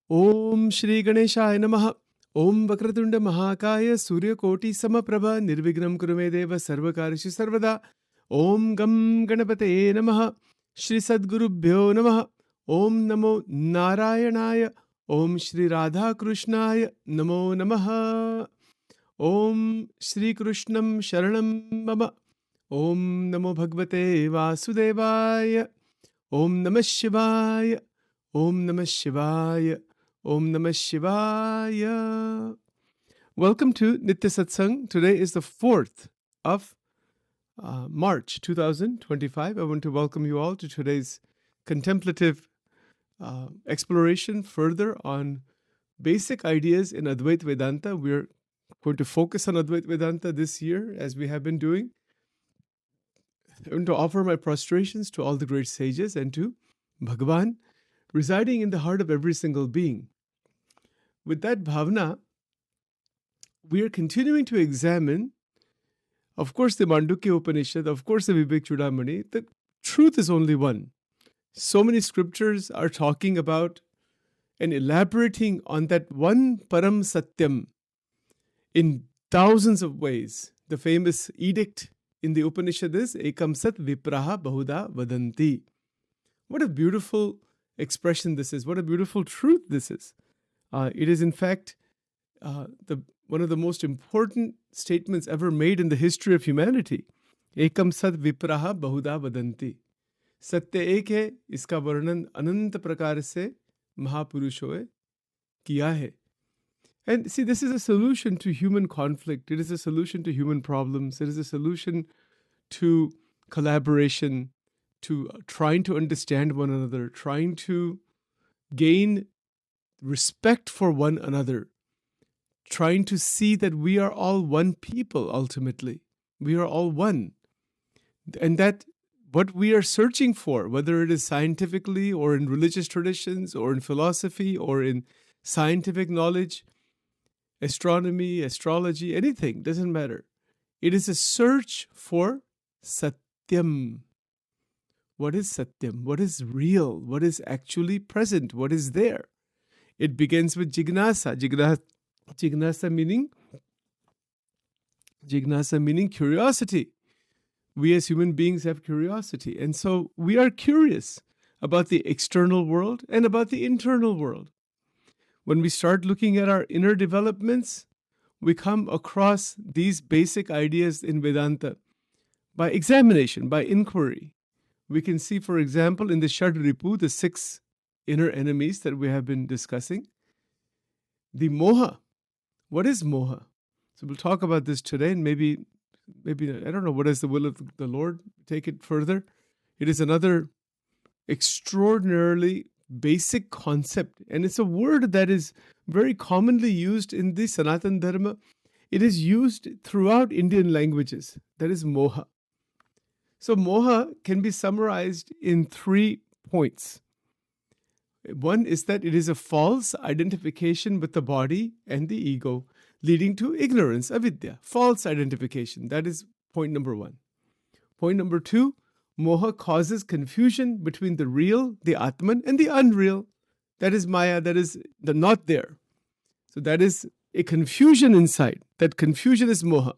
Om Shri Ganeshaya Namaha. Om Vakratunda Mahakaya Surya Koti Samaprabha Nirvignam Kurumedeva Sarvakarishu Sarvada. Om Gam Ganapate Namaha. Shri Sadgurubhyo Namaha. Om Namo Narayanaya. Om Shri Radha Krishnaya Namo Namaha. Om Shri Krishnam Sharanam Mama. Om Namo Bhagavate Vasudevaya. Om Namah Shivaya. Om Namah Shivaya. Om Namah Shivaya. Welcome to Nitya Satsang. Today is the 4th of March 2025. I want to welcome you all to today's contemplative exploration further on basic ideas in Advaita Vedanta. We're going to focus on Advaita Vedanta this year, as we have been doing. I want to offer my prostrations to all the great sages and to Bhagavan, residing in the heart of every single being. With that bhavana, we are continuing to examine, of course, the Mandukya Upanishad, of course, the Vivek Chudamani. The truth is only one. So many scriptures are talking about and elaborating on that one Param Satyam in thousands of ways. The famous edict in the Upanishad is Ekam Sat Vipraha Bahuda Vadanti. What a beautiful expression this is. What a beautiful truth this is. It is, in fact, one of the most important statements ever made in the history of humanity. Ekam Sat Vipraha Bahuda Vadanti. Satya ek hai, iska varnan anant prakar se Mahapurushoe kiya hai. And see, this is a solution to human conflict. It is a solution to human problems. It is a solution to collaboration, to trying to understand one another, trying to gain respect for one another, trying to see that we are all one people ultimately. We are all one. And that what we are searching for, whether it is scientifically or in religious traditions or in philosophy or in scientific knowledge, astronomy, astrology, anything, doesn't matter. It is a search for Satyam. What is Satyam? What is real? What is actually present? What is there? It begins with Jignasa. Jignasa meaning curiosity. We as human beings have curiosity. And so we are curious about the external world and about the internal world. When we start looking at our inner developments, we come across these basic ideas in Vedanta by examination, by inquiry. We can see, for example, in the Shad Ripu, the 6 inner enemies that we have been discussing, the Moha. What is Moha? So we'll talk about this today, and maybe I don't know, what is the will of the Lord? Take it further. It is another extraordinarily basic concept, and it's a word that is very commonly used in the Sanatana Dharma. It is used throughout Indian languages. That is Moha. So Moha can be summarized in 3 points. One is that it is a false identification with the body and the ego, leading to ignorance, avidya, false identification. That is point number 1. Point number 2, Moha causes confusion between the real, the Atman, and the unreal. That is Maya, that is the not there. So that is a confusion inside. That confusion is Moha.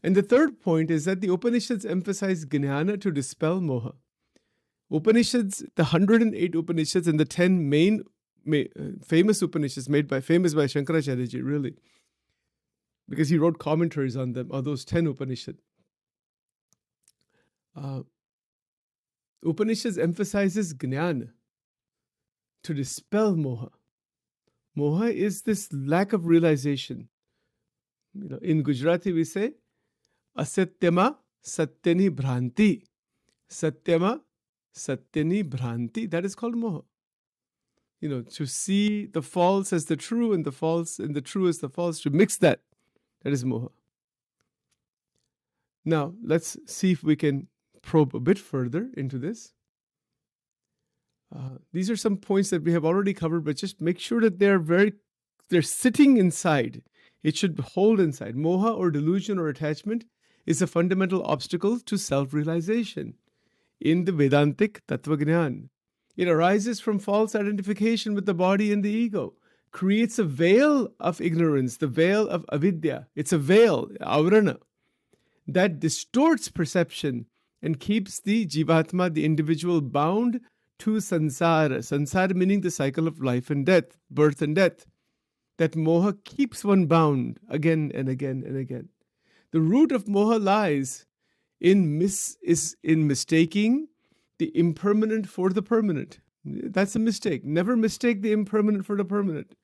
And the third point is that the Upanishads emphasize Jnana to dispel Moha. Upanishads, the 108 Upanishads and the 10 main famous Upanishads famous by Shankaracharya ji, really, because he wrote commentaries on them, on those 10 Upanishads. Upanishads emphasizes Jnana to dispel Moha. Moha is this lack of realization. In Gujarati we say, Asatyama Satyani Bhranti. Satyama Satyani Bhranti. That is called Moha. To see the false as the true and the false and the true as the false, to mix that is Moha. Now, let's see if we can probe a bit further into this. These are some points that we have already covered, but just make sure that they're sitting inside. It should hold inside. Moha or delusion or attachment is a fundamental obstacle to self-realization in the Vedantic Tattva Gnan. It arises from false identification with the body and the ego, creates a veil of ignorance, the veil of avidya. It's a veil, avrana, that distorts perception and keeps the jivatma, the individual, bound to sansara. Sansara meaning the cycle of life and death, birth and death. That moha keeps one bound again and again and again. The root of moha lies in mistaking the impermanent for the permanent. That's a mistake. Never mistake the impermanent for the permanent.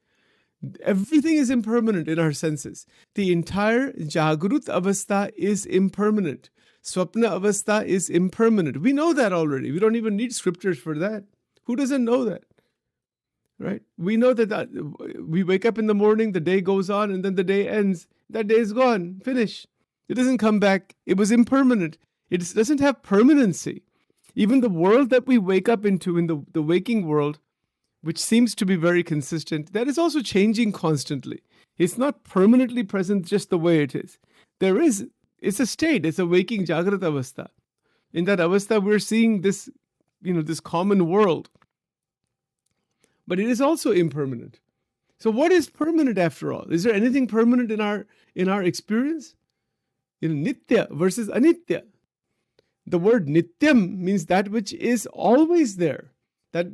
Everything is impermanent in our senses. The entire Jagrut Avastha is impermanent. Swapna Avastha is impermanent. We know that already. We don't even need scriptures for that. Who doesn't know that? Right? We know that we wake up in the morning, the day goes on, and then the day ends. That day is gone. Finish. It doesn't come back. It was impermanent. It doesn't have permanency. Even the world that we wake up into, in the waking world, which seems to be very consistent, that is also changing constantly. It's not permanently present just the way it is. It's a state, it's a waking Jagrata Avastha. In that Avastha, we're seeing this, this common world. But it is also impermanent. So what is permanent after all? Is there anything permanent in our experience? Nitya versus anitya. The word nityam means that which is always there. That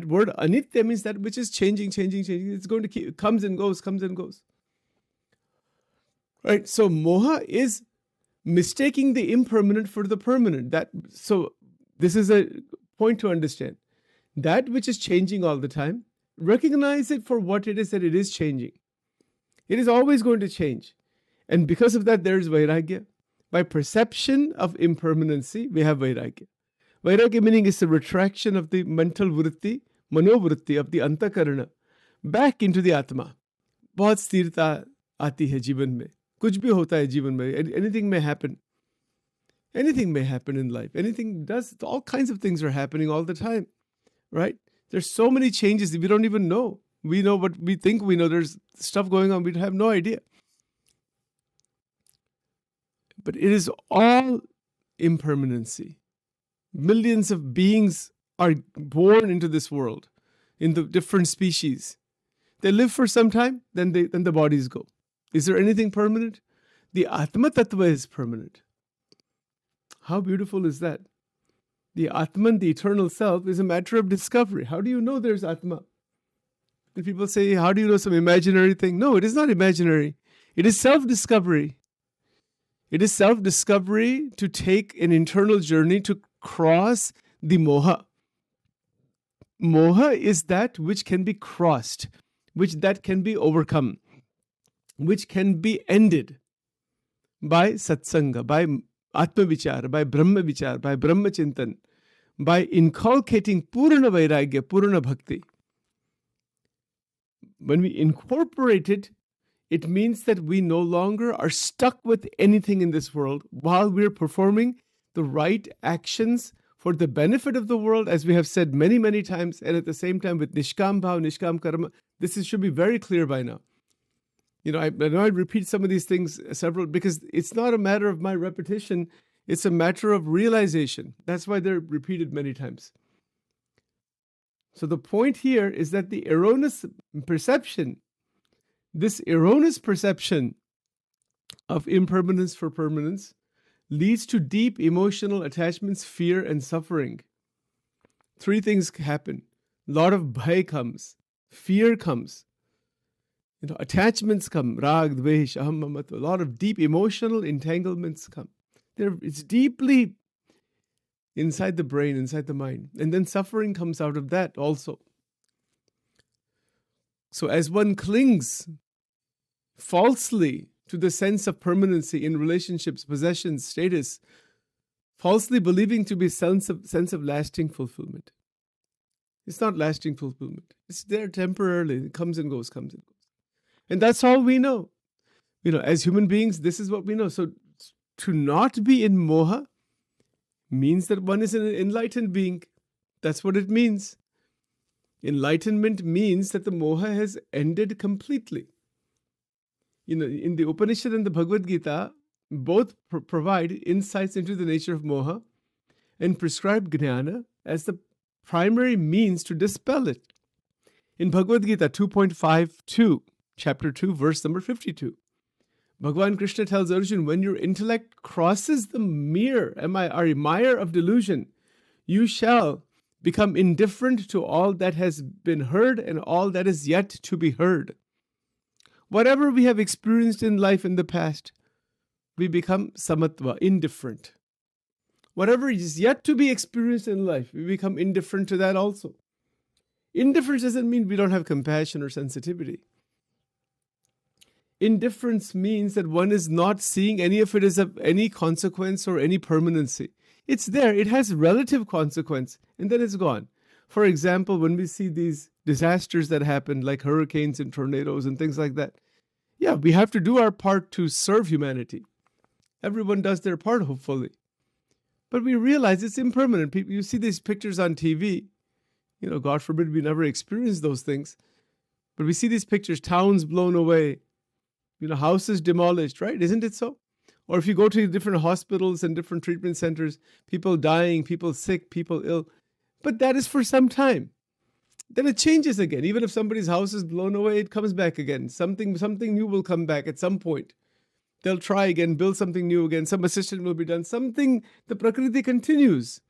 word anitya means that which is changing. It's going to comes and goes. Right? So moha is mistaking the impermanent for the permanent. So this is a point to understand. That which is changing all the time, recognize it for what it is that it is changing. It is always going to change. And because of that, there is vairagya. By perception of impermanency, we have vairagya. Vairagya meaning is the retraction of the mental vritti, manovritti of the antakarana back into the atma. बहुत स्थिरता आती है जीवन में. कुछ भी होता है जीवन में. Anything may happen. Anything may happen in life. All kinds of things are happening all the time. Right? There's so many changes that we don't even know. We know what we think we know. There's stuff going on. We have no idea. But it is all impermanency. Millions of beings are born into this world in the different species. They live for some time, then the bodies go. Is there anything permanent? The Atma Tattva is permanent. How beautiful is that? The Atman, the eternal self, is a matter of discovery. How do you know there's Atma? And people say, how do you know some imaginary thing? No, it is not imaginary. It is self-discovery. It is self-discovery to take an internal journey to cross the moha. Moha is that which can be crossed, that can be overcome, which can be ended by satsanga, by atma vichar, by brahma vichar, by brahma chintan, by inculcating purana vairagya, purana bhakti. When we incorporate it, it means that we no longer are stuck with anything in this world while we're performing the right actions for the benefit of the world, as we have said many, many times, and at the same time with nishkam bhav, nishkam karma. Should be very clear by now. I know I repeat some of these things because it's not a matter of my repetition. It's a matter of realization. That's why they're repeated many times. So the point here is that the erroneous perception, this erroneous perception of impermanence for permanence, leads to deep emotional attachments, fear, and suffering. Three things happen. A lot of bhai comes, fear comes, attachments come, rag, dvesh, aham, mamat. A lot of deep emotional entanglements come. It's deeply inside the brain, inside the mind. And then suffering comes out of that also. So as one clings falsely to the sense of permanency in relationships, possessions, status, falsely believing to be sense of lasting fulfillment. It's not lasting fulfillment. It's there temporarily. It comes and goes. And that's all we know. As human beings, this is what we know. So to not be in moha means that one is an enlightened being. That's what it means. Enlightenment means that the moha has ended completely. In the Upanishad and the Bhagavad Gita, both provide insights into the nature of moha and prescribe jnana as the primary means to dispel it. In Bhagavad Gita 2.52, chapter 2, verse number 52, Bhagavan Krishna tells Arjuna, when your intellect crosses the mire of delusion, you shall become indifferent to all that has been heard and all that is yet to be heard. Whatever we have experienced in life in the past, we become samatva, indifferent. Whatever is yet to be experienced in life, we become indifferent to that also. Indifference doesn't mean we don't have compassion or sensitivity. Indifference means that one is not seeing any of it as of any consequence or any permanency. It's there, it has relative consequence, and then it's gone. For example, when we see these disasters that happen, like hurricanes and tornadoes and things like that, yeah, we have to do our part to serve humanity. Everyone does their part, hopefully. But we realize it's impermanent. People, you see these pictures on TV, God forbid we never experience those things. But we see these pictures, towns blown away, houses demolished, right? Isn't it so? Or if you go to different hospitals and different treatment centers, people dying, people sick, people ill. But that is for some time. Then it changes again. Even if somebody's house is blown away, it comes back again. Something new will come back at some point. They'll try again, build something new again. Some assistance will be done. The Prakriti continues.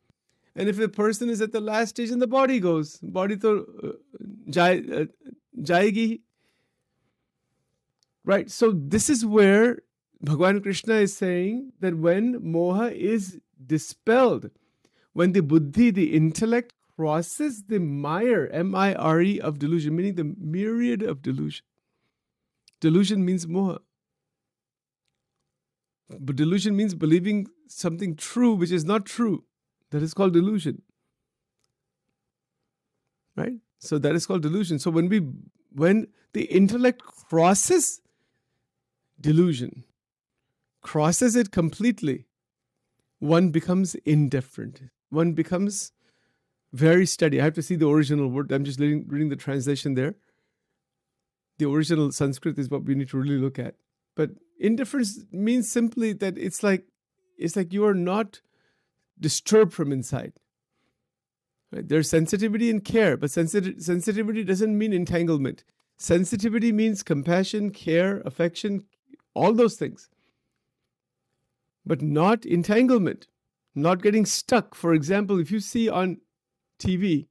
And if a person is at the last stage, and the body goes, body to jayegi. Right? So this is where Bhagavan Krishna is saying that when moha is dispelled, when the buddhi, the intellect, crosses the mire, M-I-R-E, of delusion, meaning the myriad of delusion. Delusion means moha. But delusion means believing something true which is not true. That is called delusion. Right? So that is called delusion. So when the intellect crosses delusion, crosses it completely, one becomes indifferent. One becomes very steady. I have to see the original word. I'm just reading the translation there. The original Sanskrit is what we need to really look at. But indifference means simply that it's like you are not disturbed from inside. Right? There's sensitivity and care, but sensitivity doesn't mean entanglement. Sensitivity means compassion, care, affection, all those things. But not entanglement, not getting stuck. For example, if you see on TV,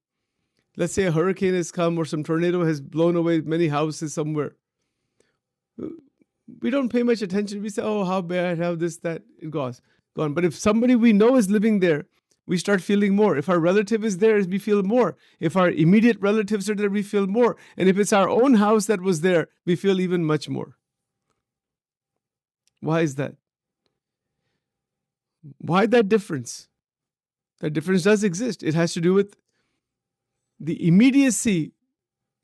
let's say a hurricane has come or some tornado has blown away many houses somewhere. We don't pay much attention. We say, oh, how bad, how this, that, it goes. Gone. But if somebody we know is living there, we start feeling more. If our relative is there, we feel more. If our immediate relatives are there, we feel more. And if it's our own house that was there, we feel even much more. Why is that? Why that difference? That difference does exist. It has to do with the immediacy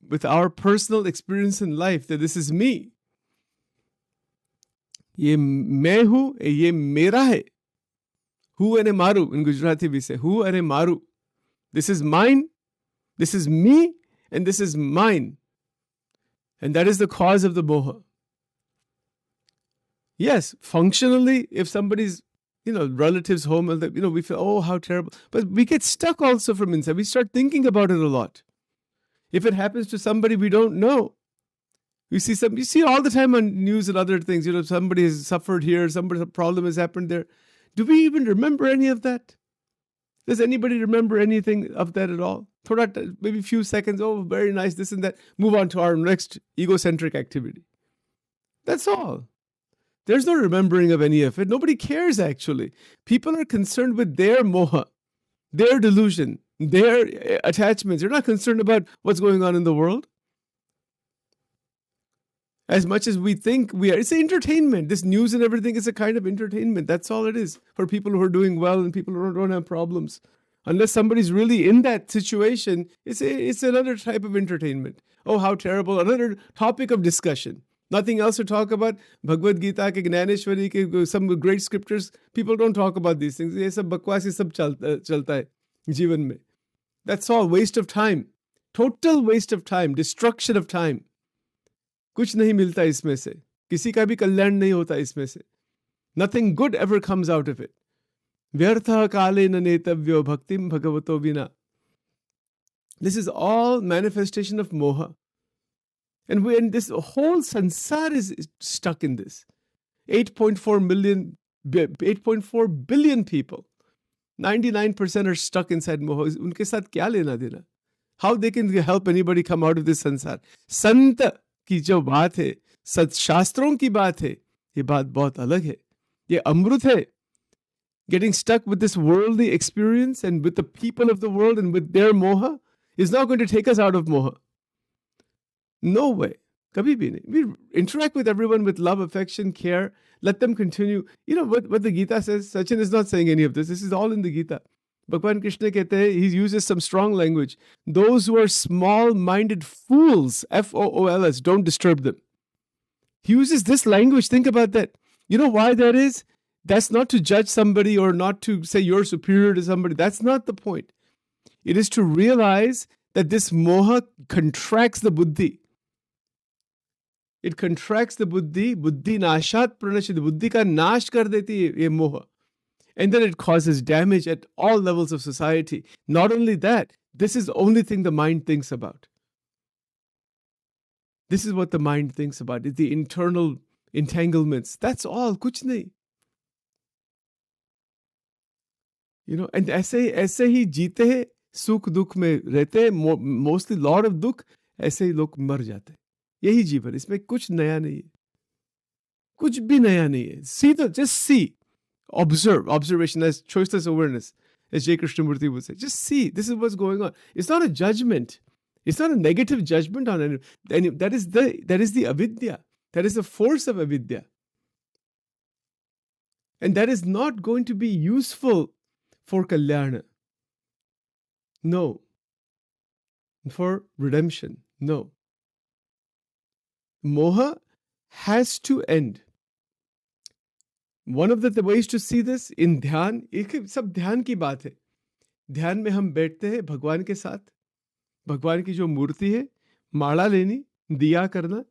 with our personal experience in life, that this is me. Ye main hu, ye mera hai. Hu ane maru, in Gujarati we say, hu ane maru. This is mine, this is me, and this is mine. And that is the cause of the moha. Yes, functionally, if somebody's relatives home, we feel, oh, how terrible. But we get stuck also from inside. We start thinking about it a lot. If it happens to somebody we don't know, you see all the time on news and other things, somebody has suffered here, a problem has happened there. Do we even remember any of that? Does anybody remember anything of that at all? Maybe a few seconds, oh, very nice, this and that. Move on to our next egocentric activity. That's all. There's no remembering of any of it. Nobody cares, actually. People are concerned with their moha, their delusion, their attachments. They're not concerned about what's going on in the world. As much as we think we are. It's entertainment. This news and everything is a kind of entertainment. That's all it is for people who are doing well and people who don't have problems. Unless somebody's really in that situation, it's another type of entertainment. Oh, how terrible. Another topic of discussion. Nothing else to talk about. Bhagavad Gita, ke Gnaneshwari, ke some great scriptures. People don't talk about these things. Ye sab bakwas, ye sab chalta hai jeevan mein. That's all waste of time. Total waste of time. Destruction of time. कुछ नहीं मिलता इसमें से. किसी का भी कल्याण नहीं होता इसमें से. Nothing good ever comes out of it. व्यर्थः कालेन नेतव्यो भक्तिं भगवतो विना. This is all manifestation of moha. And when this whole sansar is stuck in this, 8.4 billion people, 99% are stuck inside moha. Unke साथ क्या लेना देना? How they can help anybody come out of this sansar? संत की जो बात है, शास्त्रों की बात है, ये बात बहुत अलग है. ये अमृत है. Getting stuck with this worldly experience and with the people of the world and with their moha is not going to take us out of moha. No way. Kabhi bhi nahi. We interact with everyone with love, affection, care. Let them continue. You know what the Gita says? Sachin is not saying any of this. This is all in the Gita. Bhagwan Krishna kehte hai, he uses some strong language. Those who are small-minded fools, F-O-O-L-S, don't disturb them. He uses this language. Think about that. You know why that is? That's not to judge somebody or not to say you're superior to somebody. That's not the point. It is to realize that this moha contracts the buddhi. It contracts the buddhi. Buddhi nashat pranashit. Buddhi ka nash kar deti ye moha. And then it causes damage at all levels of society. Not only that, this is the only thing the mind thinks about. This is what the mind thinks about. It's the internal entanglements. That's all. Kuch nahi. You know, and ऐसे ही जीते हैं, सुख दुख में रहते हैं, mostly lot of दुख, ऐसे ही लोग मर जाते हैं. यही जीवन, इसमें कुछ नया नहीं है, कुछ भी नया नहीं है. See just see, observation as choiceless awareness, as J. Krishnamurti would say. Just see, this is what's going on. It's not a judgment. It's not a negative judgment on any. That is the avidya. That is the force of avidya. And that is not going to be useful for kalyana. No. For redemption. No. Moha has to end. One of the ways to see this in ध्यान, एक सब ध्यान की बात है. ध्यान में हम बैठते हैं भगवान के साथ. भगवान की जो मूर्ति है, माला लेनी, दिया करना.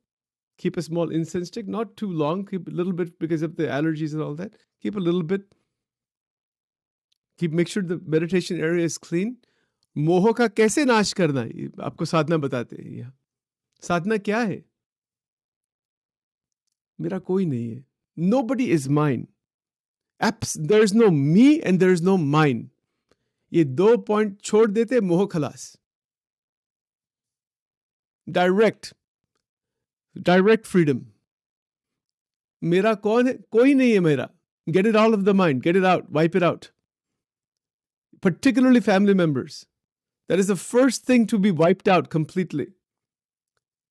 Keep a small incense stick, not too long, keep a little bit because of the allergies and all that. Keep a little bit. Make sure the meditation area is clean. मोह का कैसे नाश करना है आपको साधना बताते हैं. यहाँ साधना क्या है? मेरा कोई नहीं है. Nobody is mine. There is no me and there is no mine. ये दो पॉइंट छोड़ देते, मोह खलास. Direct freedom. मेरा कौन है? कोई नहीं है मेरा. Get it out of the mind. Get it out. Wipe it out. Particularly family members. That is the first thing to be wiped out completely.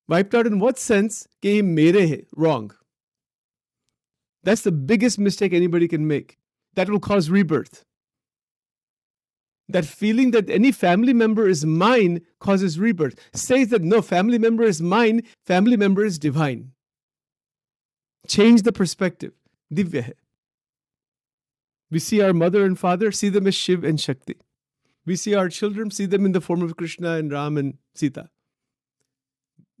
Wiped out in what sense? कि ये मेरे है. Wrong. That's the biggest mistake anybody can make. That will cause rebirth. That feeling that any family member is mine causes rebirth. Says that no, family member is mine, family member is divine. Change the perspective. Divya hai. We see our mother and father, see them as Shiv and Shakti. We see our children, see them in the form of Krishna and Ram and Sita.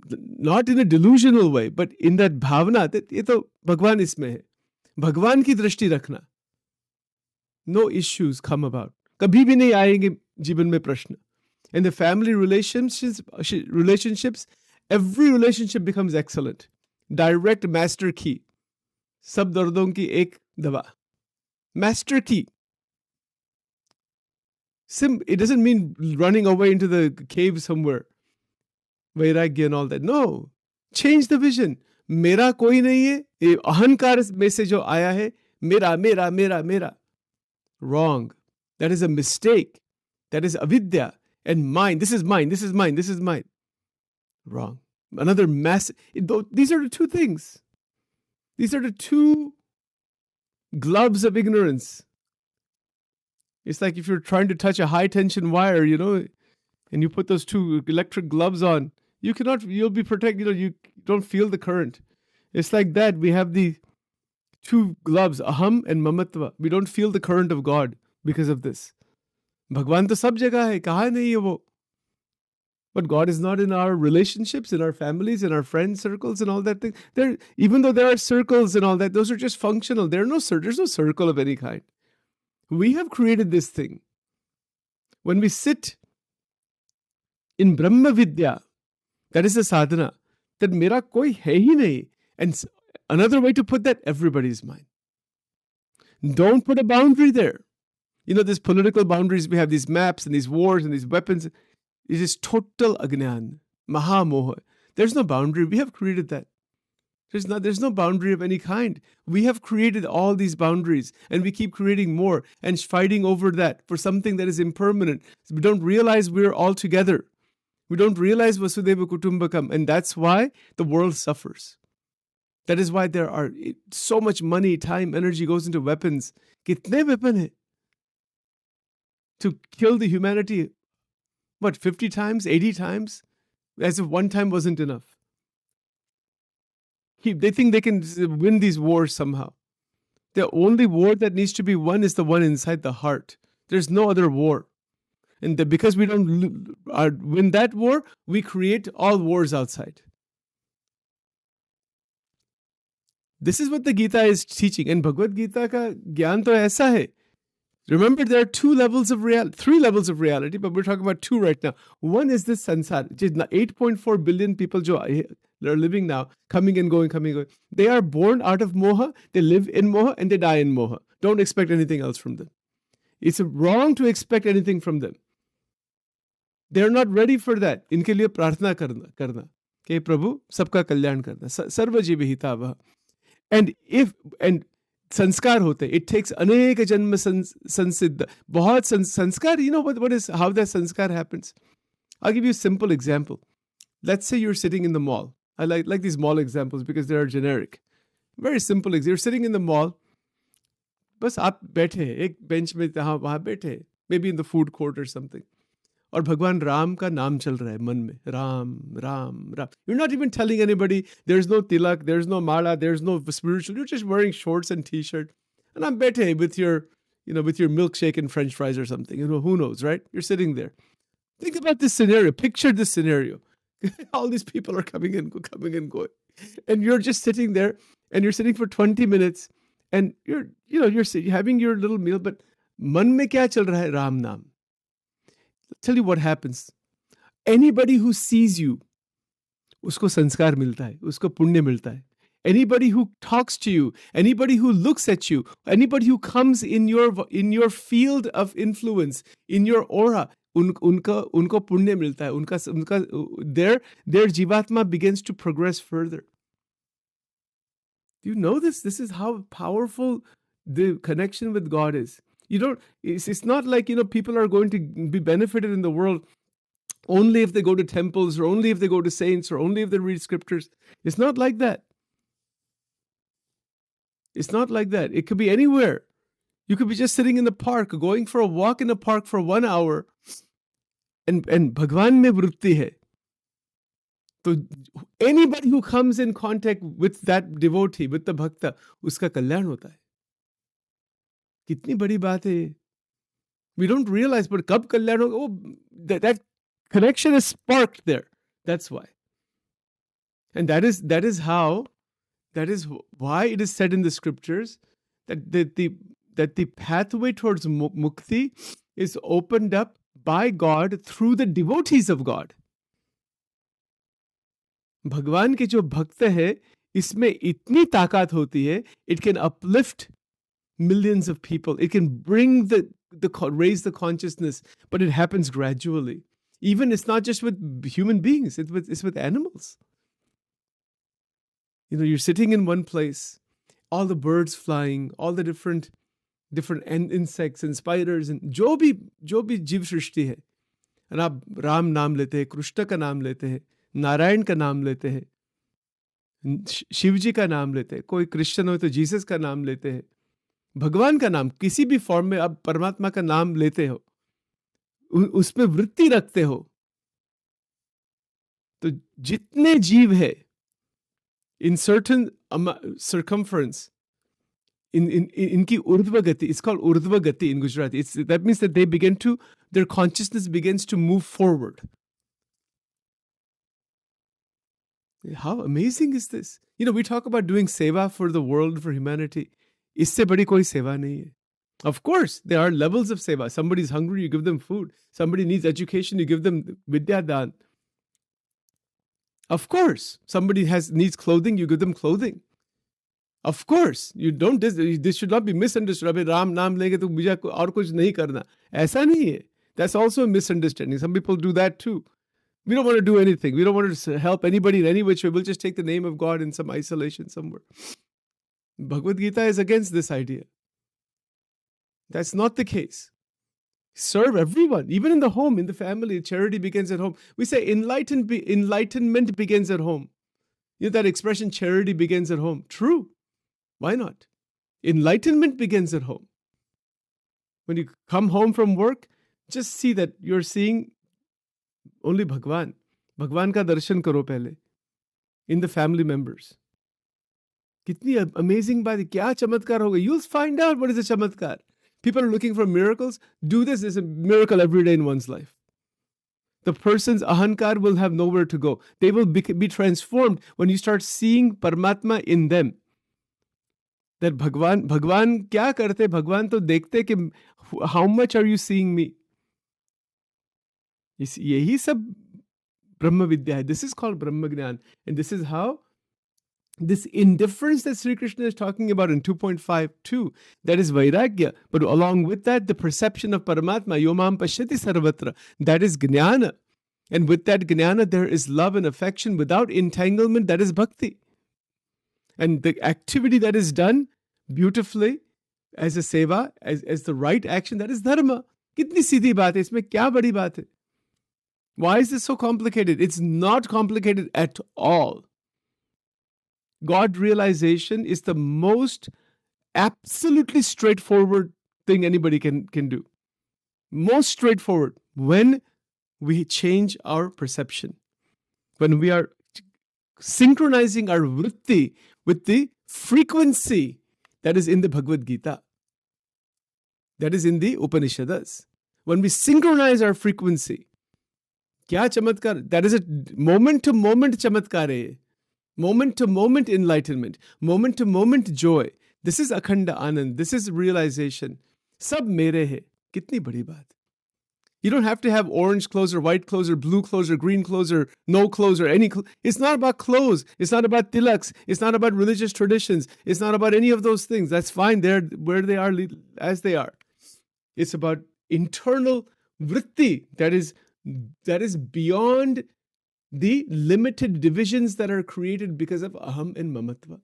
Not in a delusional way, but in that bhavana that ये तो भगवान इसमें है. भगवान की दृष्टि रखना. No issues come about. कभी भी नहीं आएंगे जीवन में प्रश्न. In the family relationships, every relationship becomes excellent. Direct master key. सब दर्दों की एक दवा. Master key. It doesn't mean running away into the cave somewhere. Vairagya and all that. No. Change the vision. मेरा कोई नहीं है. ये अहंकार में से जो आया है, मेरा. Wrong. That is a mistake. That is avidya. And mine. This is mine. Wrong. Another massive. These are the two things. These are the two gloves of ignorance. It's like if you're trying to touch a high tension wire, and you put those two electric gloves on, you'll be protected, you don't feel the current. It's like that. We have the two gloves, aham and mamatva. We don't feel the current of God because of this. Bhagwan to sab jagah hai, kahan nahi hai wo. But God is not in our relationships, in our families, in our friend circles and all that thing. Even though there are circles and all that, those are just functional. There's no circle of any kind. We have created this thing. When we sit In Brahma Vidya, that is a sadhana, that mera koi hai hi nahi. And another way to put that, everybody is mine. Don't put a boundary there. These political boundaries, we have these maps and these wars and these weapons. It is total agnan, mahamoha. There's no boundary. We have created that. There's no boundary of any kind. We have created all these boundaries, and we keep creating more and fighting over that for something that is impermanent. We don't realize we're all together. We don't realize Vasudeva Kutumbakam, and that's why the world suffers. That is why there are so much money, time, energy goes into weapons. Kitne weapon hai? To kill the humanity, 50 times, 80 times? As if one time wasn't enough. They think they can win these wars somehow. The only war that needs to be won is the one inside the heart. There's no other war. And because we don't win that war, we create all wars outside. This is what the Gita is teaching. And Bhagavad Gita ka gyan to aisa hai. Remember, there are 3 levels of reality, but we're talking about 2 right now. One is this sansar, which is 8.4 billion people who are living now, coming and going. They are born out of moha, they live in moha, and they die in moha. Don't expect anything else from them. It's wrong to expect anything from them. They're not ready for that. Inke liye prarthana karna. Ke Prabhu, sabka kalyan karna. Sarva jeev hitavah. And संस्कार होते, it takes अनेक जन्म संसिद्ध, बहुत संस्कार. You know how that sanskar happens? I'll give you a simple example. Let's say you're sitting in the mall. I like these mall examples because they are generic. Very simple. You're sitting in the mall. बस आप बैठे एक bench में वहाँ बैठे, maybe in the food court or something. और भगवान राम का नाम चल रहा है मन में, Ram Ram Ram. You're not even telling anybody. There's no tilak, there's no mala, there's no spiritual. You're just wearing shorts and t-shirt. And I'm bete with your milkshake and French fries or something. Who knows, right? You're sitting there. Think about this scenario. Picture this scenario. All these people are coming and going. And you're just sitting there, and you're sitting for 20 minutes, and you're having your little meal, but man mein kya chal raha hai? Ram naam. Tell you what happens. Anybody who sees you, usko sanskar milta hai, usko punya milta hai. Anybody who talks to you, anybody who looks at you, anybody who comes in your field of influence, in your aura, unko punya milta hai. Their jivatma begins to progress further. Do you know this? This is how powerful the connection with God is. It's not like, people are going to be benefited in the world only if they go to temples, or only if they go to saints, or only if they read scriptures. It's not like that. It's not like that. It could be anywhere. You could be just sitting in the park, going for a walk in the park for 1 hour, and Bhagwan mein vritti hai. So anybody who comes in contact with that devotee, with the bhakta, uska kalyan hota hai. कितनी बड़ी बात है. We don't realize, but कब कल्याण होगा? That connection is sparked there. That's why. And that is why it is said in the scriptures that the pathway towards mukti is opened up by God through the devotees of God. भगवान के जो भक्त है, इसमें इतनी ताकत होती है, it can uplift millions of people. It can bring raise the consciousness, but it happens gradually. Even it's not just with human beings, it's with animals. You're sitting in one place, all the birds flying, all the different insects and spiders, and जो भी जीव सृष्टि है, and आप राम नाम लेते हैं, कृष्ण का नाम लेते हैं, नारायण का नाम लेते हैं, शिव जी का नाम लेते हैं, कोई क्रिश्चियन हो तो जीसस का नाम लेते हैं, भगवान का नाम किसी भी फॉर्म में आप परमात्मा का नाम लेते हो, उसमें वृत्ति रखते हो, तो जितने जीव है in certain circumference, इनकी ऊर्ध्व गति, it's called ऊर्ध्व गति in Gujarati. That means that their consciousness begins to move forward. How amazing is this? We talk about doing seva for the world, for humanity. इससे बड़ी कोई सेवा नहीं है. Of course, there are levels of seva. Somebody's hungry, you give them food. Somebody needs education, you give them vidyadan. Of course, somebody needs clothing, you give them clothing. Of course, you don't. This should not be misunderstood. अबे राम नाम लेंगे तो मुझे और कुछ नहीं करना. ऐसा नहीं है. That's also a misunderstanding. Some people do that too. We don't want to do anything. We don't want to help anybody in any which way. We'll just take the name of God in some isolation somewhere. Bhagavad Gita is against this idea. That's not the case. Serve everyone, even in the home, in the family. Charity begins at home. We say enlightenment begins at home. You know that expression, charity begins at home. True. Why not? Enlightenment begins at home. When you come home from work, just see that you're seeing only Bhagwan. Bhagwan ka darshan karo pehle. In the family members. Kitni amazing baat hai. Kya chamatkar hoga? You'll find out what is a chamatkar. People are looking for miracles. Do this. There's a miracle every day in one's life. The person's ahankar will have nowhere to go. They will be transformed when you start seeing Paramatma in them. That Bhagwan kya karte? Bhagwan to dekhte ki how much are you seeing me? Yehi sab Brahma Vidya hai. This is called Brahma Gnan. And this is how this indifference that Sri Krishna is talking about in 2.52, that is Vairagya. But along with that, the perception of Paramatma, Yomam Pashyati Sarvatra, that is Jnana. And with that Jnana, there is love and affection without entanglement, that is Bhakti. And the activity that is done beautifully as a seva, as the right action, that is Dharma. Kitni सीधी बात है, इसमें क्या बड़ी बात है? Why is this so complicated? It's not complicated at all. God realization is the most absolutely straightforward thing anybody can do. Most straightforward. When we change our perception. When we are synchronizing our vritti with the frequency that is in the Bhagavad Gita. That is in the Upanishads. When we synchronize our frequency. Kya chamatkar? That is a moment-to-moment chamatkar hai. Moment-to-moment enlightenment. Moment-to-moment joy. This is Akhanda Anand. This is realization. Sab mere hai. Kitni badi baat. You don't have to have orange clothes or white clothes or blue clothes or green clothes or no clothes or any clothes. It's not about clothes. It's not about tilaks. It's not about religious traditions. It's not about any of those things. That's fine. They're where they are as they are. It's about internal vritti that is beyond the limited divisions that are created because of aham and mamatva.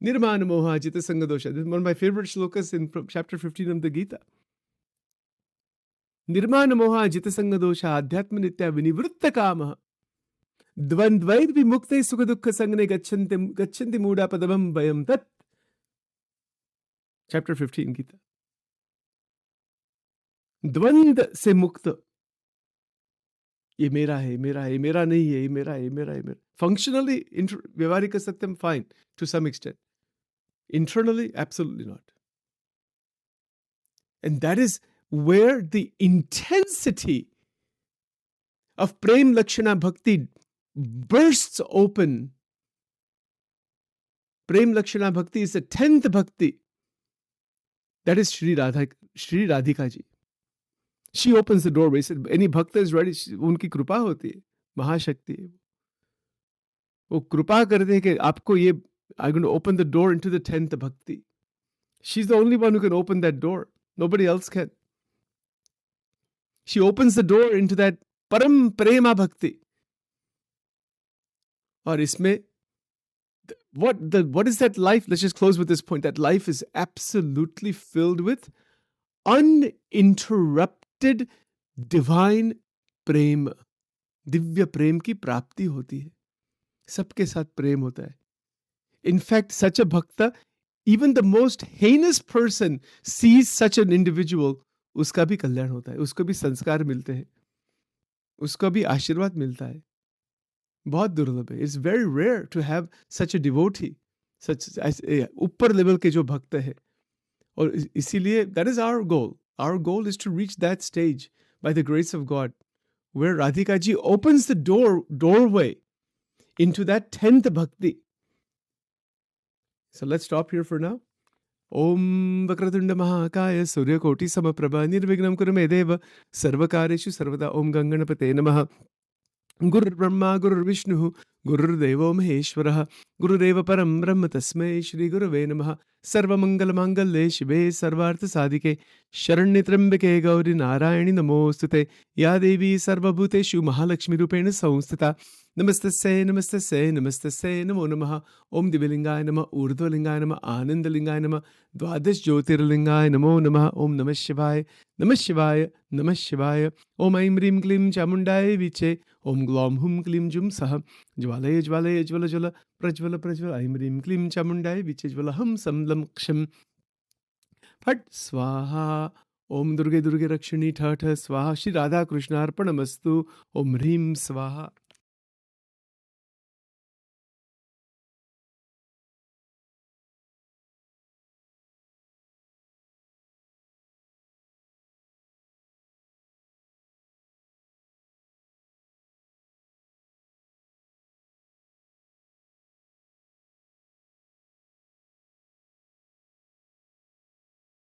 Nirmana Moha Jita Sangadosha. This is one of my favorite shlokas in chapter 15 of the Gita. Nirmana Moha Jita Sangadosha Adhyatma Nitya Vinivritta Kama Dvandvaid Vimukte Sukadukha Sangne Gachanti Muda Padamam Bayam Tat. Chapter 15 Gita. Dvand se mukta. ये मेरा है, मेरा है, मेरा नहीं है, ये मेरा है, मेरा है, मेरा. Functionally, Vyavarika Satyam, fine, to some extent. Internally, absolutely not. And that is where the intensity of Prem Lakshana Bhakti bursts open. Prem Lakshana Bhakti is the 10th Bhakti. That is Shri Radhika ji. She opens the doorway. Said, any bhakta is ready. उनकी कृपा होती है, महाशक्ति है. वो कृपा करते हैं कि आपको ये, I'm going to open the door into the 10th bhakti. She's the only one who can open that door. Nobody else can. She opens the door into that param prema bhakti. और इसमें what is that life? Let's just close with this point. That life is absolutely filled with uninterrupted divine prem. Divya prem की प्राप्ति होती है. सबके साथ प्रेम होता है. In fact, such a bhakta, even the most heinous person sees such an individual, उसका भी कल्याण होता है, उसको भी संस्कार मिलते हैं, उसको भी आशीर्वाद मिलता है. बहुत दुर्लभ है. It's very rare to have such a devotee, such as ऊपर लेवल के जो भक्त है. और इसीलिए that is our goal. Our goal is to reach that stage by the grace of God, where Radhika ji opens the doorway into that 10th bhakti. So let's stop here for now. ओम वक्रतुंड महाकाय सूर्यकोटि समप्रभ निर्विघ्नं कुरु मे देव सर्वकार्येषु सर्वदा ओम गंगणपते नमः। गुरुर्ब्रह्मा गुरुर्विष्णुः गुरुर्देवो महेश्वरः गुरुदेव परं ब्रह्म तस्मै श्री गुरवे नमः। सर्वमंगलमांगल्ये शिवे सर्वार्थसाधिके शरण्ये त्र्यंबके गौरी नारायणि नमोस्तुते। या देवी सर्वभूतेषु महालक्ष्मीरूपेण संस्थिता नमस्तस्यै नमस्तस्यै नमस्तस्यै नमो नमः। ओम दिव्यलिंगाय नमः ऊर्ध्वलिंगाय नमः आनंदलिंगाय नमः द्वादश ज्योतिर्लिंगाय नमो नमः। ओम नमः शिवाय नमः शिवाय नमः शिवाय। ओम ऐं ह्रीं क्लीं चामुण्डाय विचे ओम ग्लौं हुं क्लीं जुं सः ज्वालय ज्वालय ज्वल ज्वल प्रज्वल प्रज्वल ऐं ह्रीं क्लीं चामुण्डाय विचे ज्वल हं सं लं क्षं फट् स्वाहा। ओम दुर्गे दुर्गे रक्षिणी ठ ठ स्वाहा। श्री राधा कृष्णार्पणमस्तु। ओम ह्रीं स्वाहा।